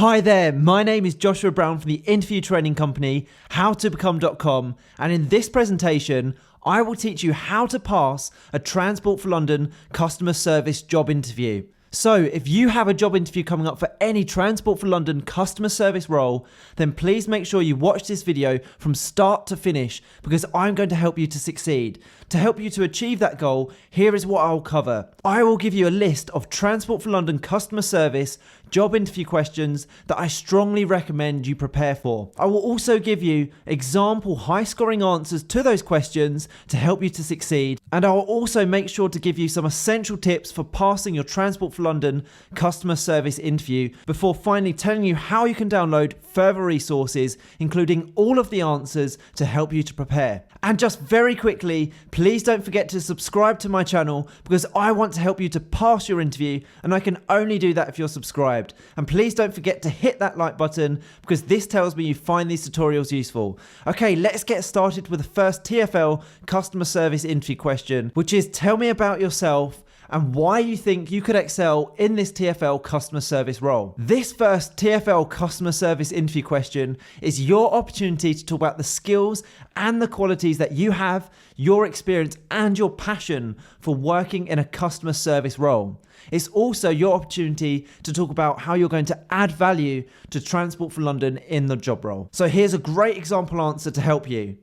Hi there, my name is Joshua Brown from the interview training company howtobecome.com, and in this presentation I will teach you how to pass a Transport for London customer service job interview. So if you have a job interview coming up for any Transport for London customer service role, then please make sure you watch this video from start to finish, because I'm going to help you to succeed. To help you to achieve that goal, here is what I'll cover. I will give you a list of Transport for London customer service job interview questions that I strongly recommend you prepare for. I will also give you example high-scoring answers to those questions to help you to succeed, and I will also make sure to give you some essential tips for passing your Transport for London customer service interview before finally telling you how you can download further resources, including all of the answers to help you to prepare. And just very quickly, please don't forget to subscribe to my channel, because I want to help you to pass your interview, and I can only do that if you're subscribed. And please don't forget to hit that like button, because this tells me you find these tutorials useful. Okay, let's get started with the first TfL customer service interview question, which is tell me about yourself and why you think you could excel in this TfL customer service role. This first TfL customer service interview question is your opportunity to talk about the skills and the qualities that you have, your experience and your passion for working in a customer service role. It's also your opportunity to talk about how you're going to add value to Transport for London in the job role. So here's a great example answer to help you.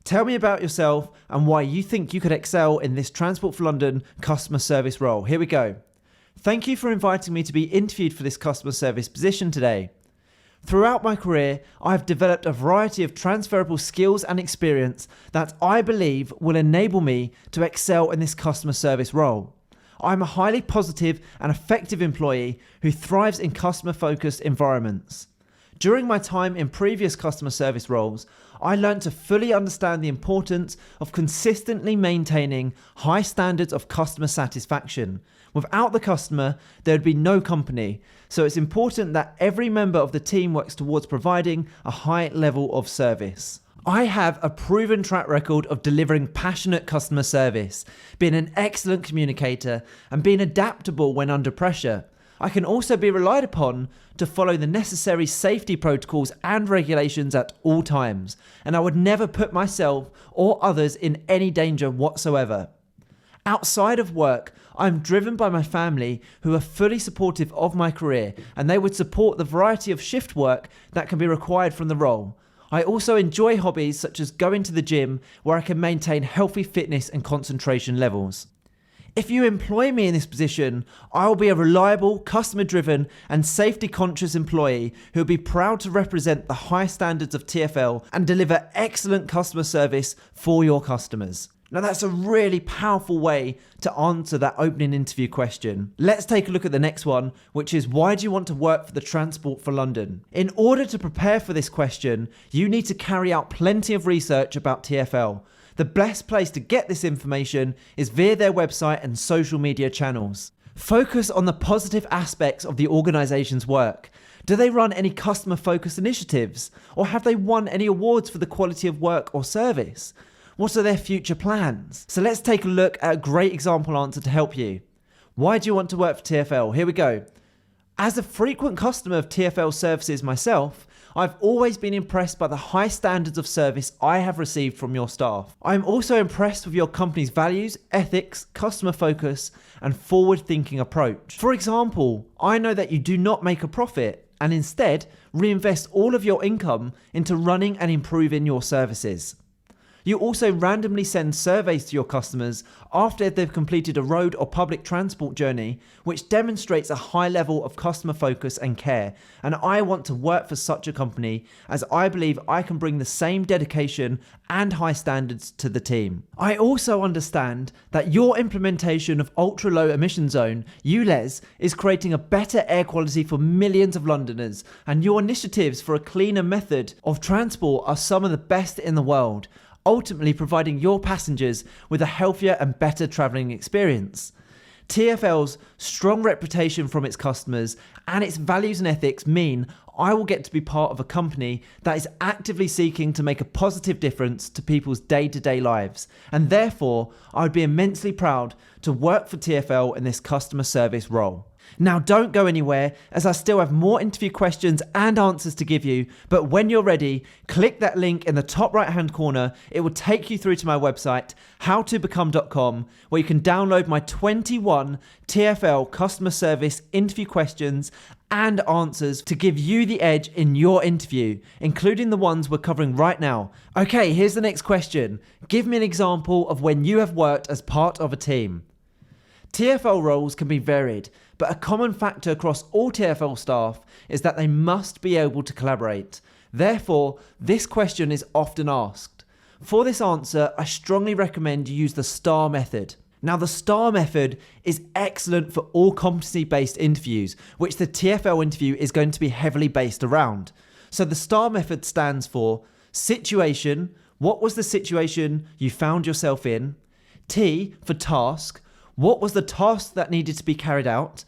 Tell me about yourself and why you think you could excel in this Transport for London customer service role. Here we go. Thank you for inviting me to be interviewed for this customer service position today. Throughout my career, I've developed a variety of transferable skills and experience that I believe will enable me to excel in this customer service role. I'm a highly positive and effective employee who thrives in customer-focused environments. During my time in previous customer service roles, I learned to fully understand the importance of consistently maintaining high standards of customer satisfaction. Without the customer, there would be no company, so it's important that every member of the team works towards providing a high level of service. I have a proven track record of delivering passionate customer service, being an excellent communicator, and being adaptable when under pressure. I can also be relied upon to follow the necessary safety protocols and regulations at all times, and I would never put myself or others in any danger whatsoever. Outside of work, I'm driven by my family, who are fully supportive of my career, and they would support the variety of shift work that can be required from the role. I also enjoy hobbies such as going to the gym, where I can maintain healthy fitness and concentration levels. If you employ me in this position, I will be a reliable, customer-driven and safety-conscious employee who will be proud to represent the high standards of TfL and deliver excellent customer service for your customers. Now that's a really powerful way to answer that opening interview question. Let's take a look at the next one, which is why do you want to work for the Transport for London? In order to prepare for this question, you need to carry out plenty of research about TfL. The best place to get this information is via their website and social media channels. Focus on the positive aspects of the organisation's work. Do they run any customer-focused initiatives? Or have they won any awards for the quality of work or service? What are their future plans? So let's take a look at a great example answer to help you. Why do you want to work for TfL? Here we go. As a frequent customer of TfL services myself, I've always been impressed by the high standards of service I have received from your staff. I'm also impressed with your company's values, ethics, customer focus, and forward-thinking approach. For example, I know that you do not make a profit and instead reinvest all of your income into running and improving your services. You also randomly send surveys to your customers after they've completed a road or public transport journey, which demonstrates a high level of customer focus and care. And I want to work for such a company, as I believe I can bring the same dedication and high standards to the team. I also understand that your implementation of ultra low emission zone, ULEZ, is creating a better air quality for millions of Londoners, and your initiatives for a cleaner method of transport are some of the best in the world, ultimately providing your passengers with a healthier and better travelling experience. TfL's strong reputation from its customers and its values and ethics mean I will get to be part of a company that is actively seeking to make a positive difference to people's day-to-day lives, and therefore I would be immensely proud to work for TfL in this customer service role. Now don't go anywhere, as I still have more interview questions and answers to give you, but when you're ready, click that link in the top right hand corner. It will take you through to my website, howtobecome.com, where you can download my 21 TfL Customer Service interview questions and answers to give you the edge in your interview, including the ones we're covering right now. Okay, here's the next question. Give me an example of when you have worked as part of a team. TfL roles can be varied, but a common factor across all TfL staff is that they must be able to collaborate. Therefore, this question is often asked. For this answer, I strongly recommend you use the STAR method. Now, the STAR method is excellent for all competency-based interviews, which the TfL interview is going to be heavily based around. So the STAR method stands for situation. What was the situation you found yourself in? T for task. What was the task that needed to be carried out?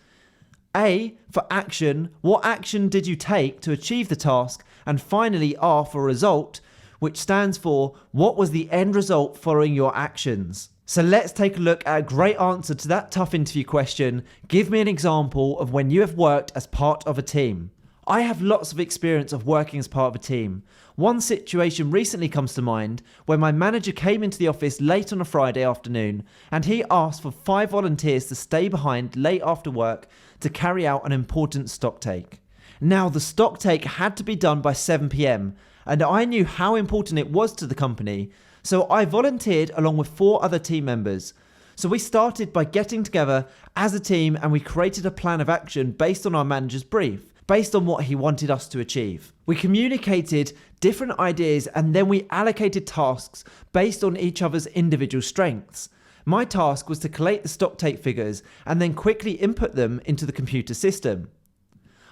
A for action. What action did you take to achieve the task? And finally, R for result, which stands for what was the end result following your actions? So let's take a look at a great answer to that tough interview question. Give me an example of when you have worked as part of a team. I have lots of experience of working as part of a team. One situation recently comes to mind where my manager came into the office late on a Friday afternoon and he asked for 5 volunteers to stay behind late after work to carry out an important stock take. Now, the stock take had to be done by 7 p.m. and I knew how important it was to the company, so I volunteered along with 4 other team members. So we started by getting together as a team and we created a plan of action based on our manager's brief, based on what he wanted us to achieve. We communicated different ideas and then we allocated tasks based on each other's individual strengths. My task was to collate the stock take figures and then quickly input them into the computer system.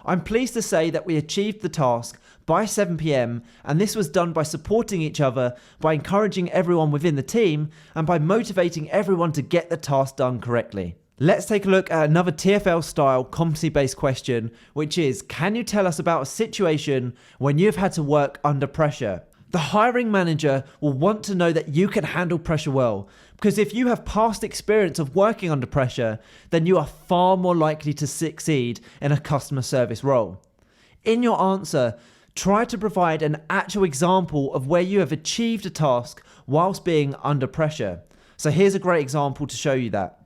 I'm pleased to say that we achieved the task by 7 p.m. and this was done by supporting each other, by encouraging everyone within the team and by motivating everyone to get the task done correctly. Let's take a look at another TfL style competency-based question, which is, can you tell us about a situation when you've had to work under pressure? The hiring manager will want to know that you can handle pressure well, because if you have past experience of working under pressure, then you are far more likely to succeed in a customer service role. In your answer, try to provide an actual example of where you have achieved a task whilst being under pressure. So here's a great example to show you that.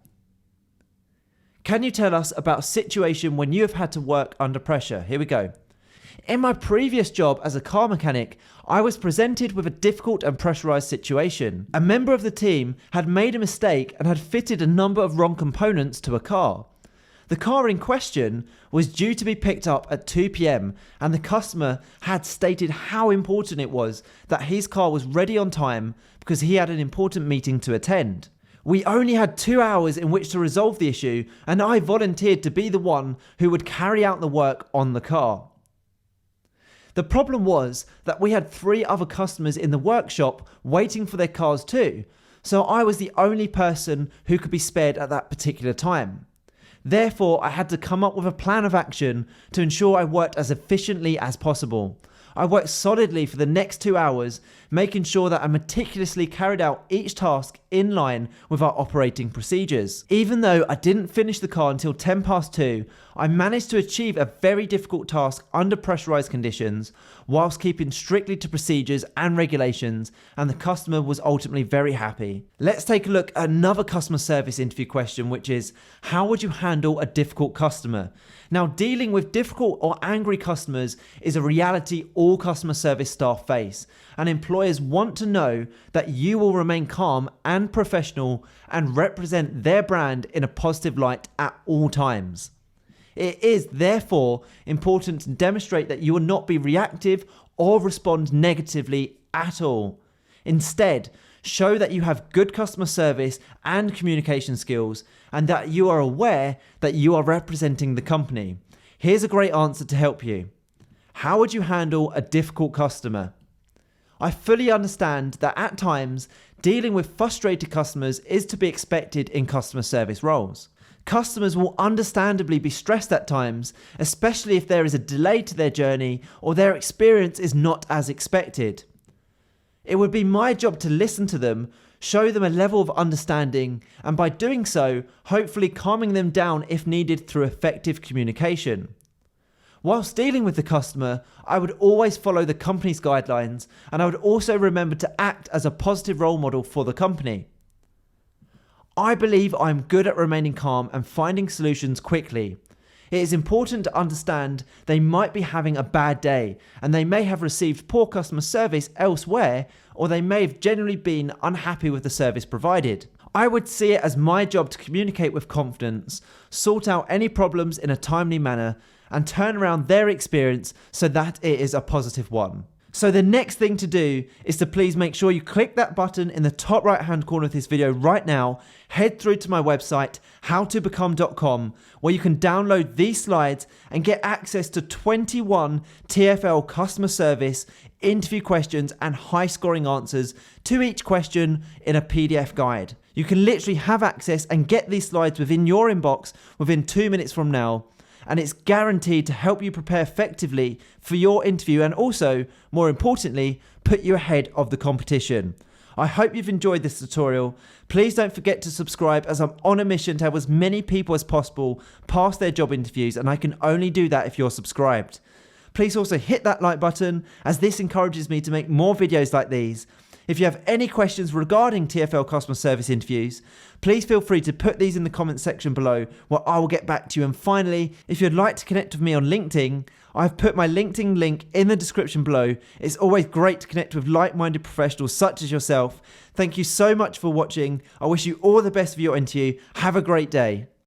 Can you tell us about a situation when you have had to work under pressure? Here we go. In my previous job as a car mechanic, I was presented with a difficult and pressurized situation. A member of the team had made a mistake and had fitted a number of wrong components to a car. The car in question was due to be picked up at 2 p.m. and the customer had stated how important it was that his car was ready on time because he had an important meeting to attend. We only had 2 hours in which to resolve the issue and I volunteered to be the one who would carry out the work on the car. The problem was that we had 3 other customers in the workshop waiting for their cars too, so I was the only person who could be spared at that particular time. Therefore, I had to come up with a plan of action to ensure I worked as efficiently as possible. I worked solidly for the next 2 hours, making sure that I meticulously carried out each task in line with our operating procedures. Even though I didn't finish the car until 10 past 2, I managed to achieve a very difficult task under pressurized conditions whilst keeping strictly to procedures and regulations, and the customer was ultimately very happy. Let's take a look at another customer service interview question, which is, how would you handle a difficult customer? Now, dealing with difficult or angry customers is a reality all customer service staff face, and employers want to know that you will remain calm and professional and represent their brand in a positive light at all times. It is therefore important to demonstrate that you will not be reactive or respond negatively at all. Instead, show that you have good customer service and communication skills and that you are aware that you are representing the company. Here's a great answer to help you. How would you handle a difficult customer? I fully understand that at times, dealing with frustrated customers is to be expected in customer service roles. Customers will understandably be stressed at times, especially if there is a delay to their journey or their experience is not as expected. It would be my job to listen to them, show them a level of understanding, and by doing so, hopefully calming them down if needed through effective communication. Whilst dealing with the customer, I would always follow the company's guidelines, and I would also remember to act as a positive role model for the company. I believe I'm good at remaining calm and finding solutions quickly. It is important to understand they might be having a bad day, and they may have received poor customer service elsewhere, or they may have generally been unhappy with the service provided. I would see it as my job to communicate with confidence, sort out any problems in a timely manner, and turn around their experience so that it is a positive one. So the next thing to do is to please make sure you click that button in the top right hand corner of this video right now, head through to my website howtobecome.com, where you can download these slides and get access to 21 TfL Customer Service interview questions and high scoring answers to each question in a PDF guide. You can literally have access and get these slides within your inbox within 2 minutes from now. And it's guaranteed to help you prepare effectively for your interview and also, more importantly, put you ahead of the competition. I hope you've enjoyed this tutorial. Please don't forget to subscribe, as I'm on a mission to help as many people as possible pass their job interviews, and I can only do that if you're subscribed. Please also hit that like button, as this encourages me to make more videos like these. If you have any questions regarding TfL Customer Service interviews, please feel free to put these in the comments section below, where I will get back to you. And finally, if you'd like to connect with me on LinkedIn, I've put my LinkedIn link in the description below. It's always great to connect with like-minded professionals such as yourself. Thank you so much for watching. I wish you all the best for your interview. Have a great day.